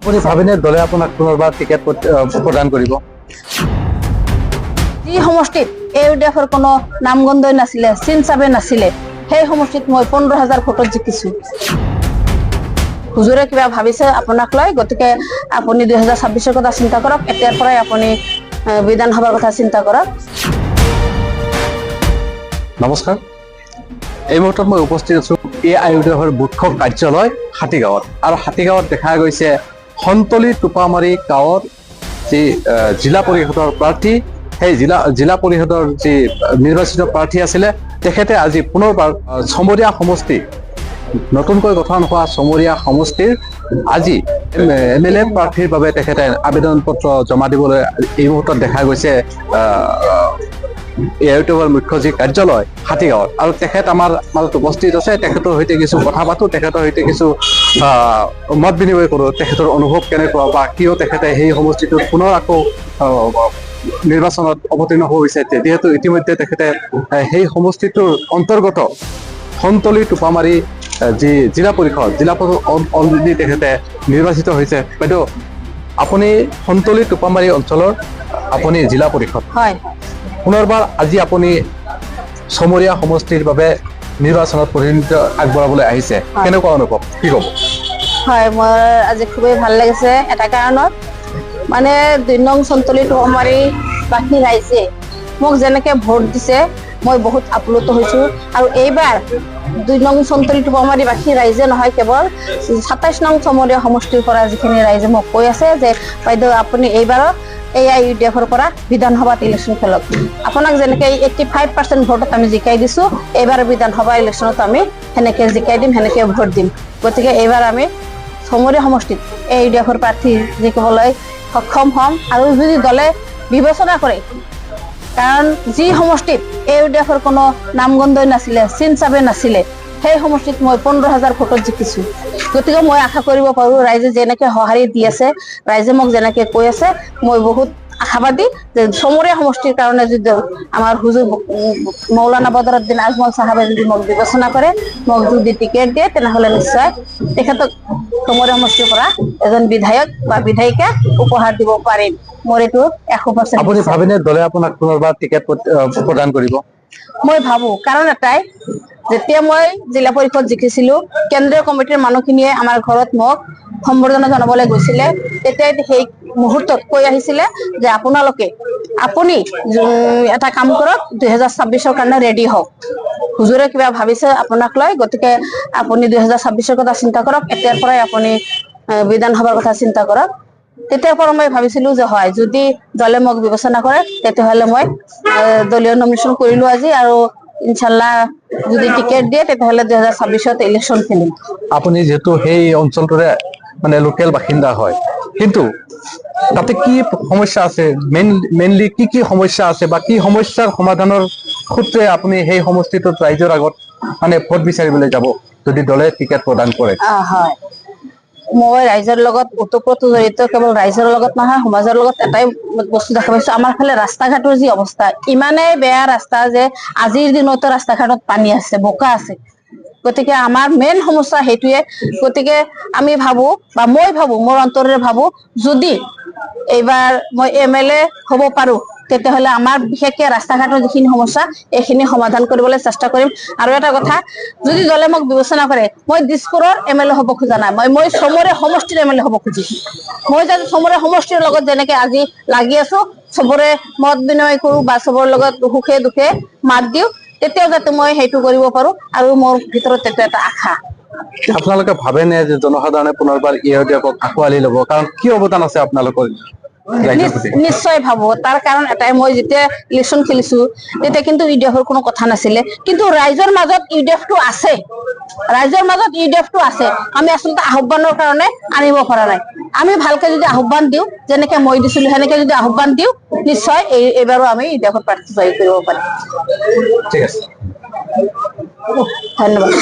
আপুনি ভাবেনে দলে আপোনাক পুনৰবাৰ টিকেট প্ৰদান কৰিব? যি সমষ্টিত ইউডিএফৰ কোনো নামগন্ধই নাছিলে, চিন চাবে নাছিলে, সেই সমষ্টিত মই 15,000 ভোটত জিকিছো। হুজুৰে কিবা ভাবিছে আপোনাক লৈ, গতিকে আপুনি 2026-ৰ কথা চিন্তা কৰক, এতিয়াৰ পৰাই আপুনি বিধানসভাৰ কথা চিন্তা কৰক। নমস্কাৰ, এই মুহূৰ্তত মই উপস্থিত আছো AIUDFৰ মুখ্য কাৰ্যালয় হাতীগাঁৱত, আৰু হাতীগাঁৱত দেখা গৈছে সন্তলি টোপামাৰী গাঁৱৰ যি জিলা পৰিষদৰ প্ৰাৰ্থী, সেই জিলা পৰিষদৰ যি নিৰ্বাচিত প্ৰাৰ্থী আছিলে, তেখেতে আজি পুনৰবাৰ চমৰীয়া সমষ্টি, নতুনকৈ গঠন হোৱা চমৰীয়া সমষ্টিৰ আজি MLA প্ৰাৰ্থীৰ বাবে তেখেতে আবেদন পত্ৰ জমা দিবলৈ এই মুহূৰ্তত দেখা গৈছে AIUDFৰ মুখ্য যি কাৰ্যালয় হাতীগাঁৱত, আৰু তেখেত আমাৰ মাজত উপস্থিত আছে। তেখেতৰ সৈতে কিছু কথা পাতো, তেখেতৰ সৈতে কিছু মত বিনিময় কৰো, তেখেতৰ অনুভৱ কেনেকুৱা বা কিয় তেখেতে সেই সমষ্টিটোত পুনৰ আকৌ নিৰ্বাচনত অৱতীৰ্ণ হ'ব বিচাৰিছে, যিহেতু ইতিমধ্যে তেখেতে সেই সমষ্টিটোৰ অন্তৰ্গত সন্তলি টোপামাৰী যি জিলা পৰিষদ অলৰেডি তেখেতে নিৰ্বাচিত হৈছে। বাইদেউ, আপুনি সন্তলি টোপামাৰী অঞ্চলৰ আপুনি জিলা পৰিষদ, হয়, পুনৰবাৰ আজি আপুনি চমৰীয়া সমষ্টিৰ বাবে নিৰ্বাচনত প্ৰতিনিধিত্ব আগবঢ়াবলৈ আহিছে, কেনেকুৱা অনুভৱ, কি ক'ব? হয়, মোৰ আজি খুবেই ভাল লাগিছে এটা কাৰণত, মানে 2 নং সন্তলি টোপামাৰী বাকী ৰাইজে মোক যেনেকে ভোট দিছে, মই বহুত আপ্লুত হৈছো। আৰু এইবাৰ 2 নং সন্তলি টোপামাৰী বাকী ৰাইজে নহয়, কেৱল 27 নং চমৰীয়া সমষ্টিৰ পৰা যিখিনি ৰাইজে মোক কৈ আছে যে বাইদেউ আপুনি এইবাৰৰ AIUDFৰ পৰা বিধানসভাত ইলেকশ্যন খেলক, আপোনাক যেনেকে 85% ভোটত আমি জিকাই দিছো, এইবাৰ বিধানসভা ইলেকশ্যনত আমি সেনেকে জিকাই দিম, সেনেকে ভোট দিম। গতিকে এইবাৰ আমি চমৰীয়া সমষ্টিত AIUDFৰ প্ৰাৰ্থী জিকিবলৈ সক্ষম হ'ম। আৰু যদি দলে বিবেচনা কৰে, কাৰণ যি সমষ্টিত AIUDFৰ কোনো নামগন্ধই নাছিলে, চিন চাবে নাছিলে, সেই সমষ্টিত মই 15,000 ভোটত জিকিছো। গতিকে মই আশা কৰিব পাৰো ৰাইজে যেনেকে সঁহাৰি দি আছে, ৰাইজে মোক যেনেকে কৈ আছে, মই বহুত আশাবাদী যে চমৰীয়া সমষ্টিৰ কাৰণে যদি আমাৰ হুজুৰ মৌলানা বদৰুদ্দিন আজমল চাহাবে যদি মোক বিবেচনা কৰে, মোক যদি টিকেট দিয়ে, তেনেহলে নিশ্চয় তেখেতক চমৰীয়া সমষ্টিৰ পৰা এজন বিধায়ক বা বিধায়িকা উপহাৰ দিব পাৰিম। মোৰ এইটো 100%। আপুনি ভাবেনে দলে আপোনাক পুনৰবাৰ টিকেট প্ৰদান কৰিব? মই ভাবো, কাৰণ এটাই, যেতিয়া মই জিলা পৰিষদ জিকিছিলো, কেন্দ্ৰীয় কমিটিৰ মানুহখিনিয়ে আমাৰ ঘৰত মোক সম্বৰ্ধনা জনাবলৈ গৈছিলে, তেতিয়া সেই মুহূৰ্তত কৈ আহিছিলে যে আপুনি এটা কাম কৰক, 2026-ৰ কাৰণে ৰেডি হওক। হুজুৰে কিবা ভাবিছে আপোনাক লৈ, গতিকে আপুনি 2026-ৰ কথা চিন্তা কৰক, এতিয়াৰ পৰাই আপুনি বিধানসভাৰ কথা চিন্তা কৰক। তেতিয়াৰ পৰা মই ভাবিছিলো যে হয়, যদি দলে মোক বিবেচনা কৰে, তেতিয়াহলে মই দলীয় নমিনেশ্যন কৰিলো আজি, আৰু ইনশাল্লাহ যদি টিকেট দিয়ে, তেতিয়াহলে 2026-ত ইলেকশ্যন খেলিম। আপুনি যিহেতু সেই অঞ্চলটোৰে মানে লোকেল বাসিন্দা হয়, কিন্তু তাতে কি সমস্যা আছে, মেইনলি কি সমস্যা আছে, বা কি সমস্যাৰ সমাধানৰ সূত্ৰে আপুনি সেই সমষ্টিটোত ৰাইজৰ আগত মানে ভোট বিচাৰিবলৈ যাব যদি দলে টিকেট প্ৰদান কৰে? হয়, মই ৰাইজৰ লগত ওতঃপ্ৰোত জড়িত, কেৱল ৰাইজৰ লগত নহয়, সমাজৰ লগত এটাই বস্তু দেখা পাইছো, আমাৰ ফালে ৰাস্তা ঘাটৰ যি অৱস্থা, ইমানেই বেয়া ৰাস্তা যে আজিৰ দিনতো ৰাস্তা ঘাটত পানী আছে, বোকা আছে। গতিকে আমাৰ মেইন সমস্যা সেইটোৱে। গতিকে আমি ভাবো, বা মই ভাবো, মোৰ অন্তৰেৰে ভাবো, যদি এইবাৰ মই MLA হ'ব পাৰো, তেতিয়াহলে আমাৰ বিশেষকে ৰাস্তা ঘাটৰ যিখিনি সমস্যা, এইখিনি সমাধান কৰিবলৈ চেষ্টা কৰিম। আৰু এটা কথা, যদি দলে মোক বিবেচনা কৰে, মই দিছপুৰৰ MLA হ'ব খোজা নাই, মই চমৰীয়া সমষ্টিৰ MLA হ'ব খুজিছো। মই যাতে চমৰীয়া সমষ্টিৰ লগত যেনেকে আজি লাগি আছো, চবৰে মত বিনিময় কৰো বা চবৰ লগত সুখে দুখে মাত দিওঁ, তেতিয়াও যাতে মই সেইটো কৰিব পাৰো, আৰু মোৰ ভিতৰত সেইটো এটা আশা। আপোনালোকে ভাবেনে যে জনসাধাৰণে পুনৰবাৰ AIUDFক আঁকোৱালি ল'ব? কাৰণ কি অৱদান আছে আপোনালোকৰ? নিশ্চয় ভাবো, তাৰ কাৰণ এটাই, মই যেতিয়া ইলেকশ্যন খেলিছো, তেতিয়া কিন্তু UDFৰ কোনো কথা নাছিলে, কিন্তু ৰাইজৰ মাজত UDFটো আছে, আমি আচলতে আহ্বানৰ কাৰণে আনিব পৰা নাই। আমি ভালকে যদি আহ্বান দিওঁ, যেনেকে মই দিছিলো, সেনেকে যদি আহ্বান দিওঁ, নিশ্চয় এইবাৰো আমি UDFৰ প্ৰাৰ্থী জয়ী কৰিব পাৰিম। ঠিক আছে, ধন্যবাদ।